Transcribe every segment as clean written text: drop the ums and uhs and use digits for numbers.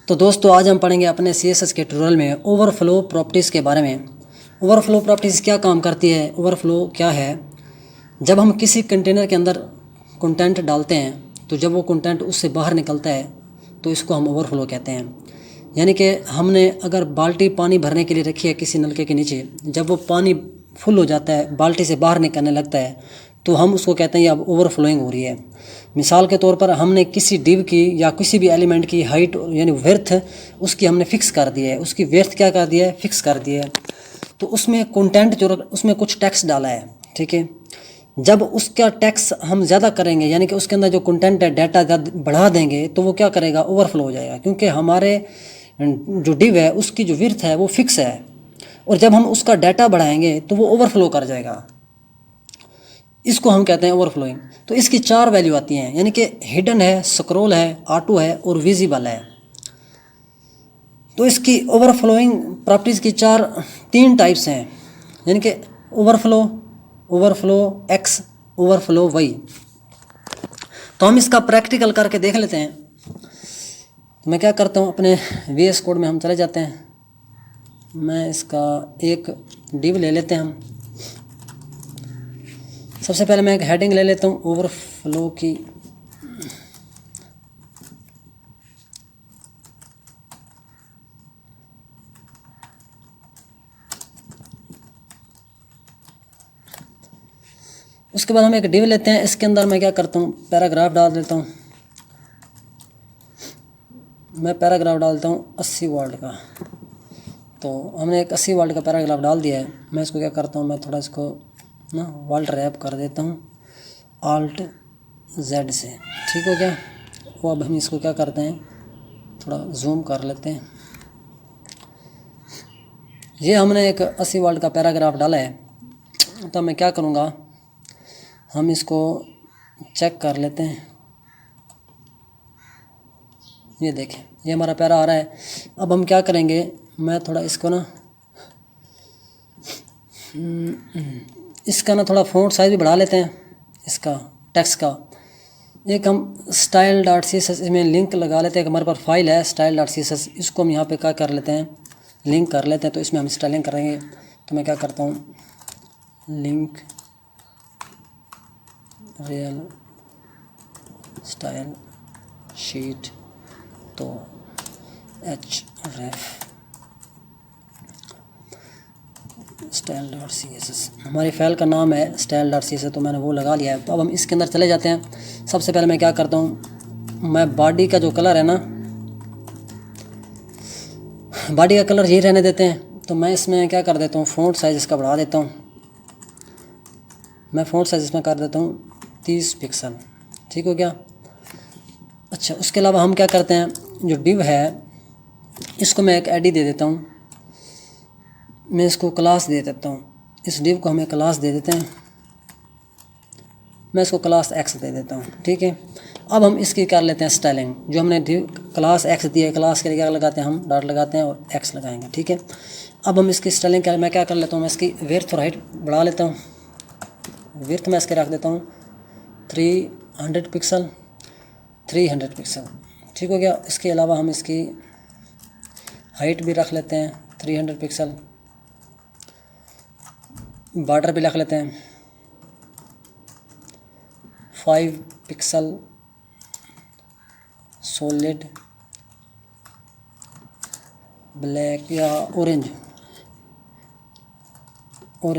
तो दोस्तों आज हम पढ़ेंगे अपने CSS के ट्यूटोरियल में ओवरफ्लो प्रॉपर्टीज़ के बारे में। ओवरफ्लो प्रॉपर्टीज़ क्या काम करती है, ओवरफ्लो क्या है। जब हम किसी कंटेनर के अंदर कंटेंट डालते हैं तो जब वो कंटेंट उससे बाहर निकलता है तो इसको हम ओवरफ्लो कहते हैं। यानी कि हमने अगर बाल्टी पानी भरने के लिए रखी है किसी नलके के नीचे, जब वो पानी फुल हो जाता है, बाल्टी से बाहर निकलने लगता है, तो हम उसको कहते हैं ये अब ओवरफ्लोइंग हो रही है। मिसाल के तौर पर हमने किसी डिव की या किसी भी एलिमेंट की हाइट यानी विड्थ उसकी हमने फिक्स कर दी है, उसकी विड्थ क्या कर दिया है, फिक्स कर दी है। तो उसमें कंटेंट जो उसमें कुछ टेक्स्ट डाला है, ठीक है। जब उसका टैक्स हम ज़्यादा करेंगे यानी कि उसके अंदर जो कंटेंट है डाटा बढ़ा देंगे तो वो क्या करेगा, ओवरफ्लो हो जाएगा। क्योंकि हमारे जो डिव है उसकी जो विड्थ है वो फिक्स है, और जब हम उसका डाटा बढ़ाएंगे तो वो ओवरफ्लो कर जाएगा। इसको हम कहते हैं ओवरफ्लोइंग। तो इसकी 4 वैल्यू आती हैं, यानी कि हिडन है, स्क्रॉल है, ऑटो है और विजिबल है। तो इसकी ओवरफ्लोइंग प्रॉपर्टीज़ की 3 टाइप्स हैं, यानी कि overflow, overflow X, overflow Y. तो हम इसका प्रैक्टिकल करके देख लेते हैं। तो मैं क्या करता हूँ, अपने VS कोड में हम चले जाते हैं। मैं इसका एक डिव ले लेते हैं हम। सबसे पहले मैं एक हेडिंग ले लेता हूँ ओवरफ्लो की। उसके बाद हम एक डिव लेते हैं, इसके अंदर मैं क्या करता हूँ, पैराग्राफ डाल देता हूँ। मैं पैराग्राफ डालता हूँ 80 वर्ड का। तो हमने एक 80 वर्ड का पैराग्राफ डाल दिया है। मैं इसको क्या करता हूँ, मैं थोड़ा इसको ना वर्ल्ड रैप कर देता हूँ Alt Z से, ठीक हो गया। वो अब हम इसको क्या करते हैं, थोड़ा जूम कर लेते हैं। ये हमने एक 80 वर्ड का पैराग्राफ डाला है। तो मैं क्या करूँगा, हम इसको चेक कर लेते हैं। ये देखें, ये हमारा पैरा आ रहा है। अब हम क्या करेंगे, मैं थोड़ा इसको ना थोड़ा फ़ॉन्ट साइज़ भी बढ़ा लेते हैं इसका टेक्स्ट का। एक हम style.css इसमें लिंक लगा लेते हैं। हमारे पास फाइल है style.css, इसको हम यहाँ पे क्या कर लेते हैं, लिंक कर लेते हैं। तो इसमें हम स्टाइलिंग करेंगे। तो मैं क्या करता हूँ, लिंक रियल स्टाइल शीट, तो href style.css हमारी फाइल का नाम है style.css, तो मैंने वो लगा लिया है। तो अब हम इसके अंदर चले जाते हैं। सबसे पहले मैं क्या करता हूँ, मैं बॉडी का जो कलर है ना, बॉडी का कलर यही रहने देते हैं। तो मैं इसमें क्या कर देता हूँ, फ़ॉन्ट साइज़ इसका बढ़ा देता हूँ। मैं फ़ॉन्ट साइज़ इसमें कर देता हूँ 30 पिक्सल, ठीक हो गया। अच्छा, उसके अलावा हम क्या करते हैं, जो डिव है इसको मैं एक आईडी दे देता हूँ। मैं इसको क्लास दे देता हूँ, इस डिव को हमें क्लास दे देते हैं। मैं इसको क्लास एक्स दे देता हूँ, ठीक है। अब हम इसकी कर लेते हैं स्टाइलिंग। जो हमने डिव क्लास एक्स दिया है, क्लास के लिए क्या लगाते हैं, हम डॉट लगाते हैं और एक्स लगाएंगे, ठीक है। अब हम इसकी स्टाइलिंग मैं क्या कर लेता हूँ, मैं इसकी विड्थ और हाइट बढ़ा लेता हूँ। विड्थ मैं इसके रख देता हूँ 300 पिक्सल, 300 पिक्सल, ठीक हो गया। इसके अलावा हम इसकी हाइट भी रख लेते हैं 300 पिक्सल, बॉर्डर भी रख लेते हैं 5 पिक्सल, सॉलिड ब्लैक या ऑरेंज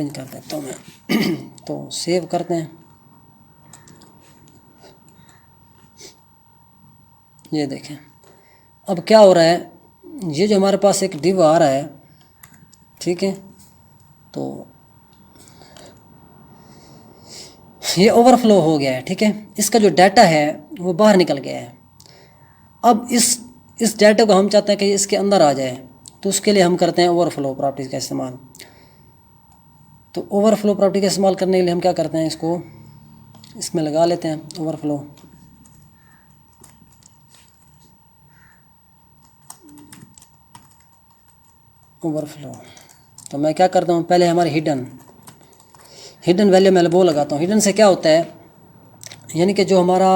कर देता हूँ मैं। तो सेव करते हैं। ये देखें, अब क्या हो रहा है, ये जो हमारे पास एक डिव आ रहा है, ठीक है, तो ये ओवरफ्लो हो गया है, ठीक है। इसका जो डाटा है वो बाहर निकल गया है। अब इस डाटा को हम चाहते हैं कि इसके अंदर आ जाए, तो उसके लिए हम करते हैं ओवरफ्लो प्रॉपर्टीज़ का इस्तेमाल। तो ओवरफ्लो प्रॉपर्टी का इस्तेमाल करने के लिए हम क्या करते हैं, इसको इसमें लगा लेते हैं ओवरफ्लो। तो मैं क्या करता हूँ, पहले हमारे हिडन वैल्यू मैं वो लगाता हूँ। हिडन से क्या होता है, यानी कि जो हमारा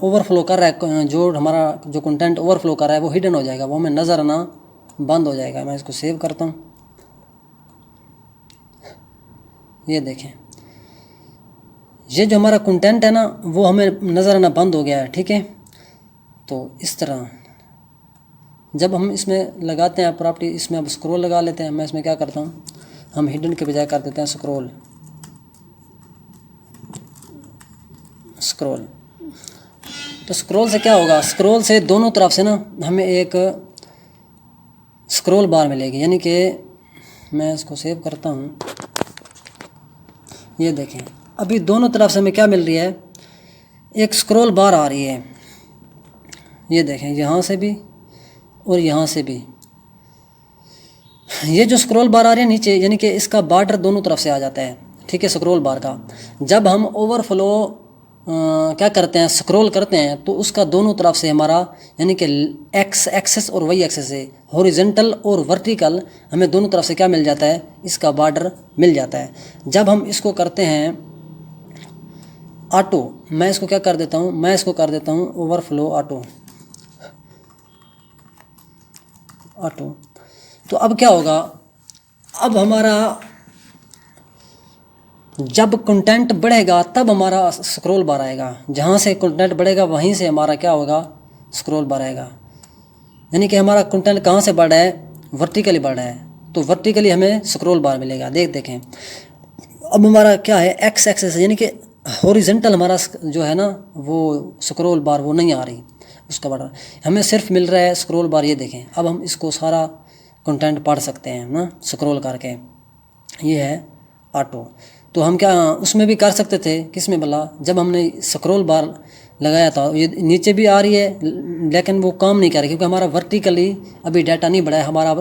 ओवरफ्लो कर रहा है, जो हमारा जो कंटेंट ओवरफ्लो कर रहा है वो हिडन हो जाएगा, वो हमें नज़र आना बंद हो जाएगा। मैं इसको सेव करता हूँ, ये देखें ये जो हमारा कंटेंट है ना वो हमें नज़र आना बंद हो गया है। ठीक है, तो इस तरह जब हम इसमें लगाते हैं प्रॉपर्टी, इसमें अब स्क्रॉल लगा लेते हैं। मैं इसमें क्या करता हूँ, हम हिडन के बजाय कर देते हैं स्क्रॉल। तो स्क्रॉल से क्या होगा, स्क्रॉल से दोनों तरफ से ना हमें एक स्क्रॉल बार मिलेगी। यानी कि मैं इसको सेव करता हूँ, ये देखें अभी दोनों तरफ से हमें क्या मिल रही है, एक स्क्रॉल बार आ रही है। ये देखें यहाँ से भी और यहाँ से भी ये जो स्क्रॉल बार आ रही है नीचे, यानी कि इसका बॉर्डर दोनों तरफ से आ जाता है। ठीक है, स्क्रॉल बार का जब हम ओवरफ्लो क्या करते हैं, स्क्रॉल करते हैं, तो उसका दोनों तरफ से हमारा यानी कि एक्स एक्सेस और वाई एक्सेस है, हॉरिजॉन्टल और वर्टिकल, हमें दोनों तरफ से क्या मिल जाता है, इसका बॉर्डर मिल जाता है। जब हम इसको करते हैं ऑटो, मैं इसको क्या कर देता हूँ, मैं इसको कर देता हूँ ओवरफ्लो ऑटो। तो अब क्या होगा, अब हमारा जब कंटेंट बढ़ेगा तब हमारा स्क्रॉल बार आएगा, जहाँ से कंटेंट बढ़ेगा वहीं से हमारा क्या होगा, स्क्रॉल बार आएगा। यानी कि हमारा कंटेंट कहाँ से बढ़ रहा है, वर्टिकली बढ़ रहा है, तो वर्टिकली हमें स्क्रॉल बार मिलेगा। देखें अब हमारा क्या है, एक्स एक्सेस, यानी कि हॉरिजॉन्टल हमारा जो है ना वो स्क्रॉल बार वो नहीं आ रही, उसका बढ़ रहा है, हमें सिर्फ मिल रहा है स्क्रॉल बार। ये देखें अब हम इसको सारा कंटेंट पढ़ सकते हैं ना स्क्रॉल करके। ये है ऑटो, तो हम क्या उसमें भी कर सकते थे, किस में भला, जब हमने स्क्रॉल बार लगाया था। ये नीचे भी आ रही है लेकिन वो काम नहीं कर रही, क्योंकि हमारा वर्टिकली अभी डाटा नहीं बढ़ा है, हमारा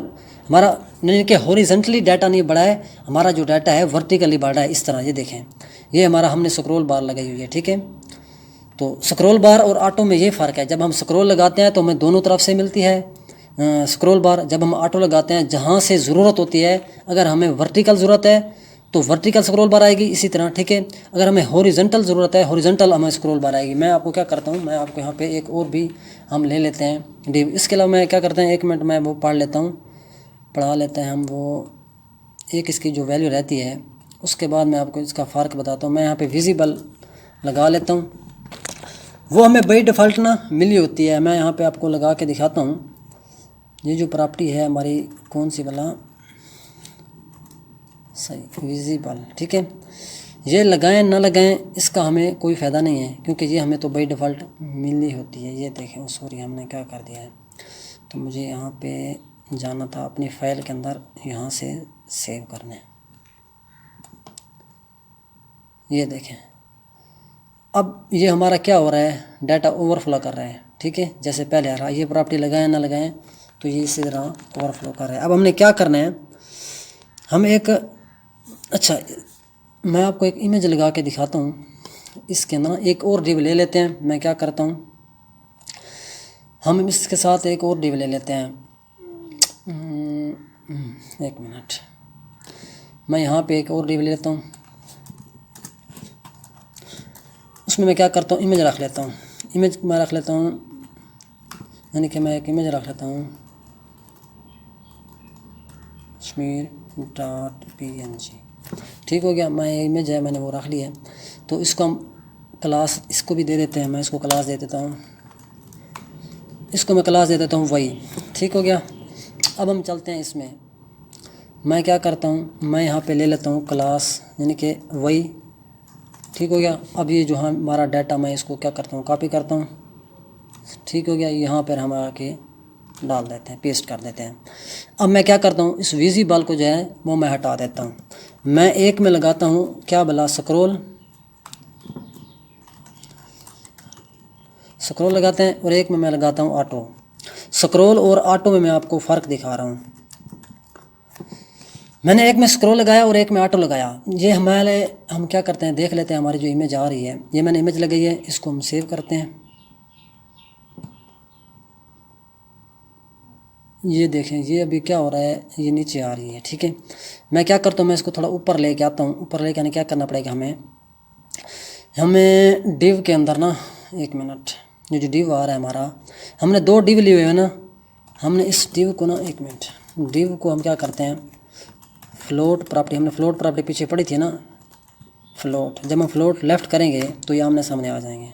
यानी कि हॉरिजॉन्टली डाटा नहीं बढ़ा है, हमारा जो डाटा है वर्टिकली बढ़ रहा है। इस तरह ये देखें, ये हमारा हमने स्क्रॉल बार लगाई हुई है। ठीक है, तो स्क्रॉल बार और ऑटो में ये फ़र्क है, जब हम स्क्रॉल लगाते हैं तो हमें दोनों तरफ से मिलती है स्क्रॉल बार। जब हम ऑटो लगाते हैं जहाँ से ज़रूरत होती है, अगर हमें वर्टिकल ज़रूरत है तो वर्टिकल स्क्रॉल बार आएगी इसी तरह। ठीक है, अगर हमें हॉरिजॉन्टल ज़रूरत है, हॉरिजॉन्टल हमें स्क्रॉल बार आएगी। मैं आपको क्या करता हूँ, मैं आपको यहाँ पे एक और भी हम ले लेते हैं डिव। इसके अलावा मैं क्या करते हैं, 1 मिनट मैं वो पढ़ा लेते हैं हम वो एक इसकी जो वैल्यू रहती है, उसके बाद मैं आपको इसका फ़र्क बताता हूँ। मैं यहाँ पर विजिबल लगा लेता हूँ, वो हमें बाई डिफ़ॉल्ट ना मिली होती है। मैं यहाँ पे आपको लगा के दिखाता हूँ। ये जो प्रॉपर्टी है हमारी कौन सी वाला, सही विजिबल। ठीक है, ये लगाएं ना लगाएं इसका हमें कोई फ़ायदा नहीं है, क्योंकि ये हमें तो बाई डिफ़ॉल्ट मिली होती है। ये देखें, सॉरी हमने क्या कर दिया है, तो मुझे यहाँ पे जाना था अपनी फ़ाइल के अंदर, यहाँ से सेव करने। ये देखें अब ये हमारा क्या हो रहा है, डाटा ओवरफ्लो कर रहा है। ठीक है, जैसे पहले आ रहा, ये प्रॉपर्टी लगाएं ना लगाएं तो ये इसी तरह ओवरफ्लो कर रहा है। अब हमने क्या करना है, हम एक अच्छा मैं आपको एक इमेज लगा के दिखाता हूँ। इसके अंदर एक और डिव ले लेते हैं। मैं क्या करता हूँ, हम इसके साथ एक और डिव ले लेते हैं। 1 मिनट, मैं यहाँ पे एक और डिव ले लेता हूँ। उसमें मैं क्या करता हूँ, इमेज रख लेता हूँ। इमेज मैं रख लेता हूँ, यानी कि मैं एक इमेज रख लेता हूँ kashmir.png। ठीक हो गया, मैं इमेज है मैंने वो रख ली है। तो इसको हम क्लास इसको भी दे देते हैं। मैं इसको क्लास दे देता हूँ, इसको मैं क्लास दे देता हूँ वही। ठीक हो गया, अब हम चलते हैं इसमें। मैं क्या करता हूँ, मैं यहाँ पे ले लेता हूँ क्लास यानी कि वही। ठीक हो गया, अब ये जो हमारा डाटा मैं इसको क्या करता हूँ, कॉपी करता हूँ। ठीक हो गया, यहाँ पर हम आके डाल देते हैं, पेस्ट कर देते हैं। अब मैं क्या करता हूँ, इस विजिबल को जो है वो मैं हटा देता हूँ। मैं एक में लगाता हूँ क्या भला, स्क्रॉल लगाते हैं, और एक में मैं लगाता हूँ ऑटो। स्क्रॉल और ऑटो में मैं आपको फ़र्क दिखा रहा हूँ। मैंने एक में स्क्रॉल लगाया और एक में ऑटो लगाया। ये हम क्या करते हैं, देख लेते हैं हमारी जो इमेज आ रही है। ये मैंने इमेज लगाई है, इसको हम सेव करते हैं। ये देखें, ये अभी क्या हो रहा है, ये नीचे आ रही है। ठीक है, मैं क्या करता हूँ, मैं इसको थोड़ा ऊपर लेके आता हूँ। ऊपर लेके आने क्या करना पड़ेगा हमें, हमें डिव के अंदर ना, एक मिनट, ये जो डिव आ रहा है हमारा, हमने 2 डिव लिए हुए हैं ना, हमने इस डिव को ना, एक मिनट, डिव को हम क्या करते हैं, फ्लोट प्रॉपर्टी, हमने फ्लोट प्रॉपर्टी पीछे पड़ी थी ना, फ्लोट, जब हम फ्लोट लेफ़्ट करेंगे तो ये आमने सामने आ जाएंगे,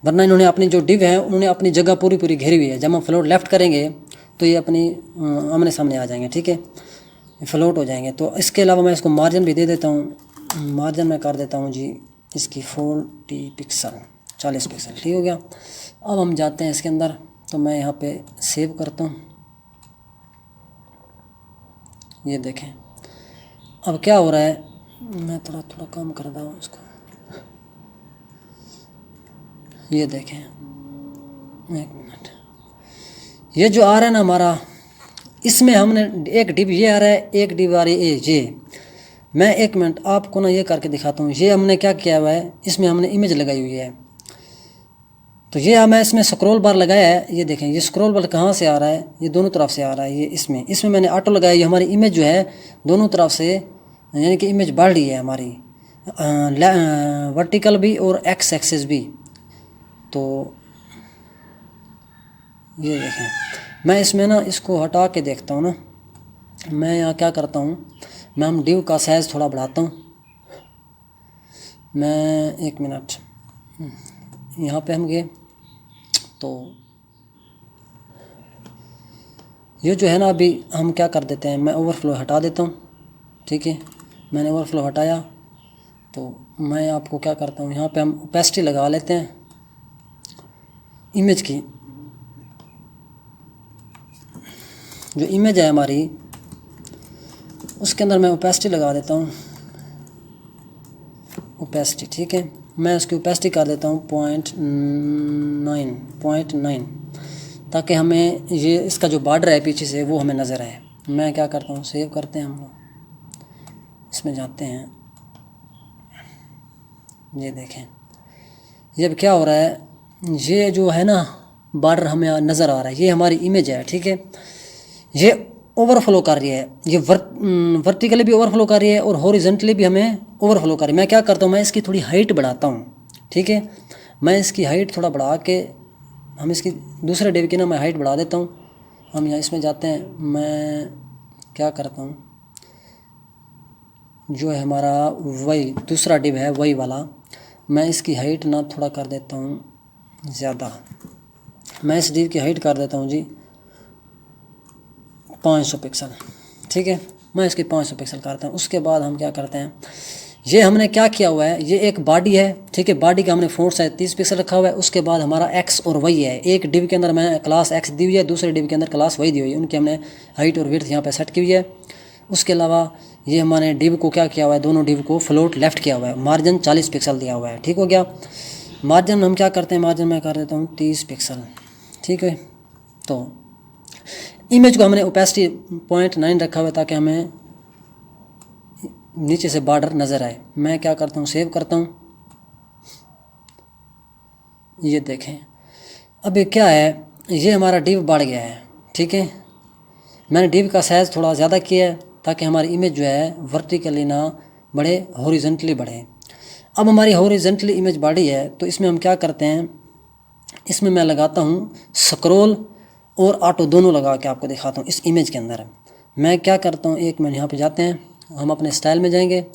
वरना इन्होंने अपनी जो डिव है उन्होंने अपनी जगह पूरी पूरी घेरी हुई है। जब हम फ्लोट लेफ़्ट करेंगे तो ये अपनी आमने सामने आ जाएंगे, ठीक है, फ्लोट हो जाएंगे। तो इसके अलावा मैं इसको मार्जिन भी दे देता हूँ, मार्जिन मैं कर देता हूँ जी इसकी 40 पिक्सल, 40 पिक्सल, ठीक हो गया। अब हम जाते हैं इसके अंदर, तो मैं यहाँ पे सेव करता हूँ, ये देखें अब क्या हो रहा है, मैं थोड़ा कम कर रहा हूँ इसको, ये देखें, एक मिनट, ये जो आ रहा है ना हमारा, इसमें हमने एक डिव ये आ रहा है, एक डिव आ रही है ये, मैं एक मिनट आपको ना ये करके दिखाता हूँ। ये हमने क्या किया हुआ है, इसमें हमने इमेज लगाई हुई है, तो ये मैं इसमें स्क्रॉल बार लगाया है, ये देखें, ये स्क्रॉल बार कहाँ से आ रहा है, ये दोनों तरफ से आ रहा है, ये इसमें मैंने ऑटो लगाया, ये हमारी इमेज जो है दोनों तरफ से, यानी कि इमेज बढ़ रही है हमारी, वर्टिकल भी और एक्स एक्सिस भी। तो ये देखें, मैं इसमें ना इसको हटा के देखता हूँ ना, मैं यहाँ क्या करता हूँ, मैं हम डिव का साइज़ थोड़ा बढ़ाता हूँ, मैं एक मिनट, यहाँ पे हम गए तो ये जो है ना, अभी हम क्या कर देते हैं, मैं ओवरफ्लो हटा देता हूँ, ठीक है, मैंने ओवरफ्लो हटाया, तो मैं आपको क्या करता हूँ, यहाँ पे हम ओपेसिटी लगा लेते हैं इमेज की, जो इमेज है हमारी उसके अंदर मैं ओपेसिटी लगा देता हूँ, ओपेसिटी, ठीक है, मैं उसकी ओपेसिटी कर देता हूँ 0.9, ताकि हमें ये इसका जो बॉर्डर है पीछे से वो हमें नज़र आए। मैं क्या करता हूँ, सेव करते हैं हम लोग, इसमें जाते हैं, ये देखें, ये अब क्या हो रहा है, ये जो है ना बॉर्डर हमें नज़र आ रहा है, ये हमारी इमेज है, ठीक है, ये ओवरफ्लो कर रही है, ये वर्टिकली भी ओवरफ्लो कर रही है और हॉरिजॉन्टली भी हमें ओवरफ्लो कर रही है। मैं क्या करता हूँ, मैं इसकी थोड़ी हाइट बढ़ाता हूँ, ठीक है, मैं इसकी हाइट थोड़ा बढ़ा के, हम इसकी दूसरे डिव की ना मैं हाइट बढ़ा देता हूँ। हम यहाँ इसमें जाते हैं, मैं क्या करता हूँ, जो है हमारा वही दूसरा डिव है वही वाला, मैं इसकी हाइट ना थोड़ा कर देता हूँ ज़्यादा, मैं इस डिव की हाइट कर देता हूँ जी 500 पिक्सल, ठीक है, मैं इसकी 500 पिक्सल करता हूँ। उसके बाद हम क्या करते हैं, ये हमने क्या किया हुआ है, ये एक बॉडी है, ठीक है, बॉडी का हमने फ़ॉन्ट साइज 30 पिक्सल रखा हुआ है। उसके बाद हमारा एक्स और वाई है, एक डिव के अंदर मैं क्लास एक्स दी हुई है, दूसरे डिव के अंदर क्लास वाई दी हुई है, उनकी हमने हाइट और विड्थ यहाँ पे सेट की हुई है। उसके अलावा ये हमारे डिव को क्या किया हुआ है, दोनों डिव को फ्लोट लेफ़्ट किया हुआ है, मार्जिन 40 पिक्सल दिया हुआ है, ठीक हो गया। मार्जिन हम क्या करते हैं, मार्जिन मैं कर देता हूँ 30 पिक्सल, ठीक है। तो इमेज को हमने ओपेसिटी 0.9 रखा हुआ है ताकि हमें नीचे से बॉर्डर नज़र आए। मैं क्या करता हूँ, सेव करता हूँ, ये देखें, अब ये क्या है, ये हमारा डिव बढ़ गया है, ठीक है, मैंने डिव का साइज़ थोड़ा ज़्यादा किया है ताकि हमारी इमेज जो है वर्टिकली ना बढ़े, हॉरिजॉन्टली बढ़े। अब हमारी हॉरिजॉन्टली इमेज बढ़ी है तो इसमें हम क्या करते हैं, इसमें मैं लगाता हूँ स्क्रॉल और ऑटो दोनों लगा के आपको दिखाता हूँ। इस इमेज के अंदर मैं क्या करता हूँ, एक मिनट यहाँ पे जाते हैं, हम अपने स्टाइल में जाएंगे।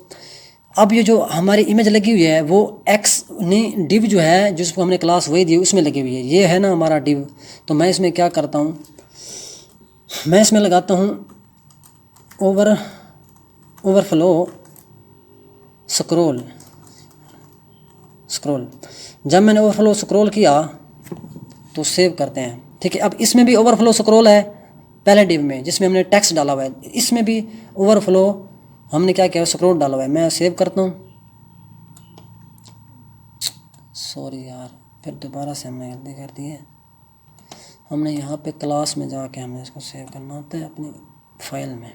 अब ये जो हमारी इमेज लगी हुई है वो एक्स नहीं, डिव जो है जिसको हमने क्लास वही दी उसमें लगी हुई है, ये है ना हमारा डिव। तो मैं इसमें क्या करता हूँ, मैं इसमें लगाता हूँ ओवरफ्लो स्क्रॉल। जब मैंने ओवरफ्लो स्क्रॉल किया तो सेव करते हैं, ठीक है। अब इसमें भी ओवरफ्लो स्क्रॉल है पहले डिव में जिसमें हमने टेक्स्ट डाला हुआ है, इसमें भी ओवरफ्लो हमने क्या किया, स्क्रॉल डाला हुआ है। मैं सेव करता हूँ, सॉरी यार, फिर दोबारा से हमने गलती कर दी है। हमने यहाँ पे क्लास में जाके हमें इसको सेव करना होता है अपनी फाइल में,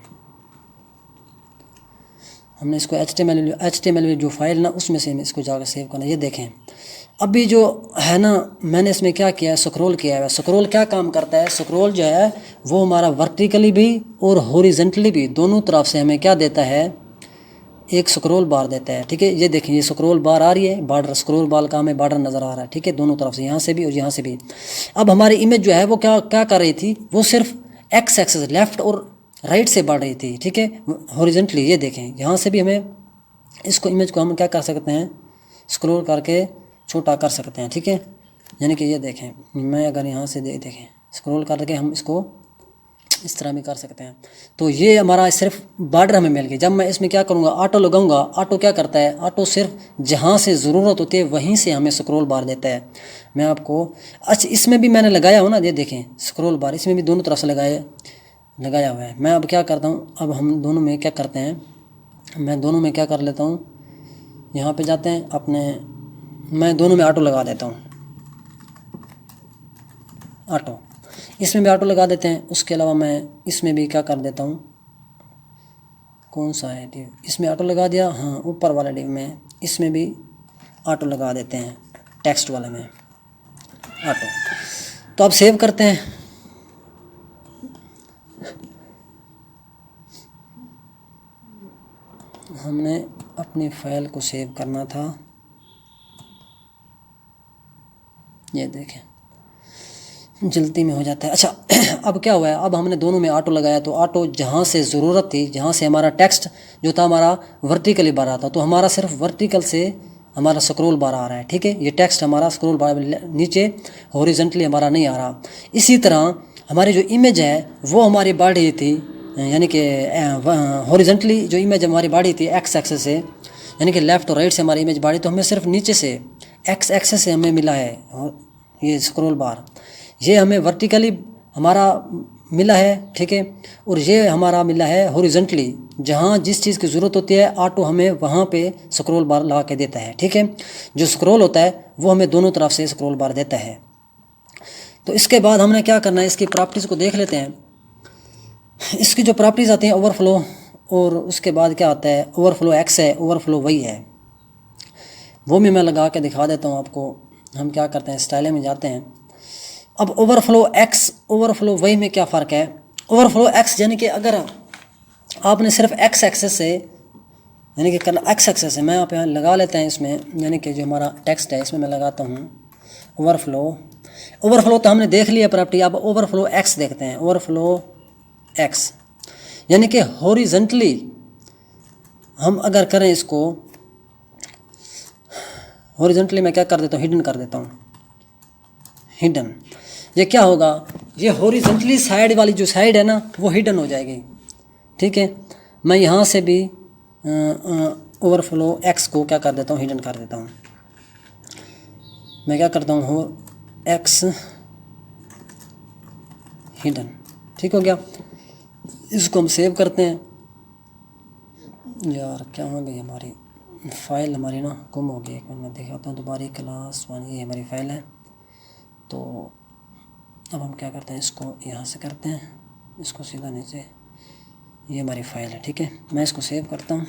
हमने इसको HTML जो फाइल ना उसमें से इसको जाकर सेव करना। ये देखें अभी जो है ना, मैंने इसमें क्या किया है, स्क्रॉल किया है। स्क्रॉल क्या काम करता है, स्क्रॉल जो है वो हमारा वर्टिकली भी और हॉरिजॉन्टली भी दोनों तरफ से हमें क्या देता है, एक स्क्रॉल बार देता है, ठीक है। ये देखें, ये स्क्रॉल बार आ रही है, बॉर्डर स्क्रॉल बार का हमें बॉर्डर नज़र आ रहा है, ठीक है, दोनों तरफ से, यहाँ से भी और यहाँ से भी। अब हमारी इमेज जो है वो क्या क्या कर रही थी, वो सिर्फ एक्स एक्सेस लेफ्ट और राइट से बढ़ रही थी, ठीक है, हॉरिजॉन्टली। ये देखें, यहाँ से भी हमें इसको इमेज को हम क्या कर सकते हैं, स्क्रॉल करके छोटा कर सकते हैं, ठीक है। यानी कि ये देखें, मैं अगर यहाँ से देखें स्क्रॉल करके हम इसको इस तरह भी कर सकते हैं। तो ये हमारा सिर्फ बॉर्डर हमें मिल गई। जब मैं इसमें क्या करूँगा, ऑटो लगाऊंगा, ऑटो क्या करता है, ऑटो सिर्फ जहाँ से ज़रूरत होती है वहीं से हमें स्क्रॉल बार देता है। मैं आपको, अच्छा इसमें भी मैंने लगाया हो ना, ये देखें स्क्रॉल बार, इसमें भी दोनों तरफ से लगाया हुआ है। मैं अब क्या करता हूँ, अब हम दोनों में क्या करते हैं, मैं दोनों में क्या कर लेता हूँ, यहाँ पे जाते हैं अपने, मैं दोनों में ऑटो लगा देता हूँ, ऑटो, इसमें भी ऑटो लगा देते हैं। उसके अलावा मैं इसमें भी क्या कर देता हूँ, कौन सा है डिव, इसमें ऑटो लगा दिया, हाँ ऊपर वाला डिव में, इसमें भी ऑटो लगा देते हैं, टेक्स्ट वाले में ऑटो। तो अब सेव करते हैं। हमने अपनी फाइल को सेव करना था, ये देखें जल्दी में हो जाता है। अच्छा अब क्या हुआ है, अब हमने दोनों में ऑटो लगाया, तो ऑटो जहाँ से ज़रूरत थी, जहाँ से हमारा टेक्स्ट जो था हमारा वर्टिकली बार आता, तो हमारा सिर्फ वर्टिकल से हमारा स्क्रॉल बार आ रहा है, ठीक है। ये टेक्स्ट हमारा स्क्रॉल बार नीचे हॉरिजॉन्टली हमारा नहीं आ रहा। इसी तरह हमारी जो इमेज है वो हमारी बढ़ रही थी, यानी कि हॉरिजॉन्टली जो इमेज हमारी बढ़ी थी एक्स एक्सेस से, यानी कि लेफ़्ट और राइट से हमारी इमेज बढ़ी, तो हमें सिर्फ नीचे से एक्स एक्सेस से हमें मिला है ये स्क्रॉल बार, ये हमें वर्टिकली हमारा मिला है, ठीक है, और ये हमारा मिला है हॉरिजॉन्टली, जहाँ जिस चीज़ की ज़रूरत होती है ऑटो हमें वहाँ पे स्क्रॉल बार लगा के देता है, ठीक है। जो स्क्रॉल होता है वो हमें दोनों तरफ से स्क्रॉल बार देता है। तो इसके बाद हमने क्या करना है, इसकी प्रॉपर्टीज़ को देख लेते हैं। इसकी जो प्रॉपर्टीज़ आती हैं ओवरफ्लो, और उसके बाद क्या आता है, ओवरफ्लो एक्स है, ओवरफ्लो वाई है, वो भी मैं लगा के दिखा देता हूँ आपको। हम क्या करते हैं, स्टाइल में जाते हैं। अब ओवरफ्लो एक्स ओवरफ्लो वाई में क्या फ़र्क है। ओवरफ्लो एक्स यानी कि अगर आपने सिर्फ एक्स एक्सेस से, यानी कि करना एक्स एक्सेस से, मैं आप यहाँ लगा लेते हैं इसमें, यानी कि जो हमारा टेक्स्ट है इसमें मैं लगाता हूँ ओवरफ्लो तो हमने देख लिया प्रॉपर्टी। अब ओवरफ्लो एक्स देखते हैं। ओवरफ्लो एक्स यानी कि हॉरिजॉन्टली हम अगर करें इसको, हॉरिजॉन्टली मैं क्या कर देता हूँ, हिडन कर देता हूँ, हिडन। ये क्या होगा, ये हॉरिजॉन्टली साइड वाली जो साइड है ना वो हिडन हो जाएगी, ठीक है। मैं यहाँ से भी ओवरफ्लो एक्स को क्या कर देता हूँ, हिडन कर देता हूँ। मैं क्या करता हूँ, एक्स हिडन, ठीक हो गया। इसको हम सेव करते हैं। यार क्या हो गई हमारी फ़ाइल, हमारी ना गुम हो गई। एक मिनट मैं दिखाता हूँ दोबारा। क्लास 1 ये हमारी फ़ाइल है। तो अब हम क्या करते हैं, इसको यहाँ से करते हैं, इसको सीधा नीचे, ये हमारी फ़ाइल है, ठीक है। मैं इसको सेव करता हूँ।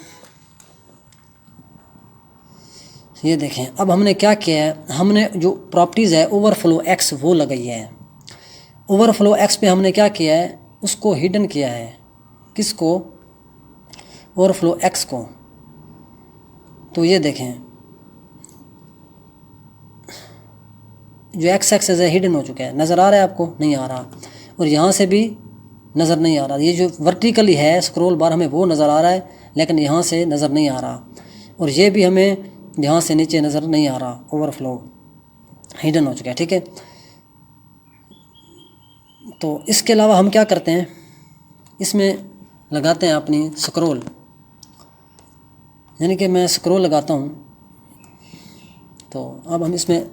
ये देखें, अब हमने क्या किया है, हमने जो प्रॉपर्टीज़ है ओवरफ्लो एक्स वो लगाई है। ओवरफ्लो एक्स पे हमने क्या किया है, उसको हिडन किया है। किसको, ओवरफ्लो एक्स को। तो ये देखें जो एक्स एक्सेस है हिडन हो चुका है। नज़र आ रहा है आपको, नहीं आ रहा, और यहाँ से भी नज़र नहीं आ रहा। ये जो वर्टिकली है स्क्रॉल बार हमें वो नज़र आ रहा है, लेकिन यहाँ से नज़र नहीं आ रहा, और ये भी हमें यहाँ से नीचे नज़र नहीं आ रहा। ओवरफ्लो हिडन हो चुका है, ठीक है। तो इसके अलावा हम क्या करते हैं, इसमें लगाते हैं अपनी स्क्रॉल, यानी कि मैं स्क्रॉल लगाता हूँ। तो अब हम इसमें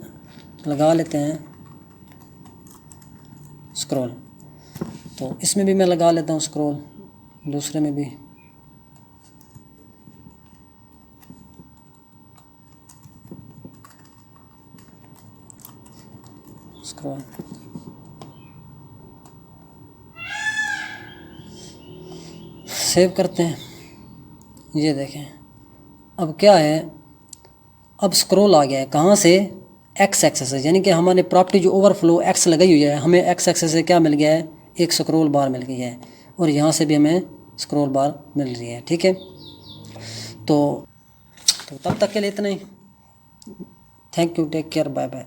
लगा लेते हैं स्क्रॉल। तो इसमें भी मैं लगा लेता हूँ स्क्रॉल, दूसरे में भी। स्क्रॉल सेव करते हैं। ये देखें अब क्या है, अब स्क्रॉल आ गया है। कहाँ से, एक्स एक्सेस है, यानी कि हमारे प्रॉपर्टी जो ओवरफ्लो एक्स लगाई हुई है, हमें एक्स एक्सेस से क्या मिल गया है, एक स्क्रॉल बार मिल गई है, और यहाँ से भी हमें स्क्रॉल बार मिल रही है, ठीक है। तो तब तक के लिए इतना ही। Thank you, take care, bye bye.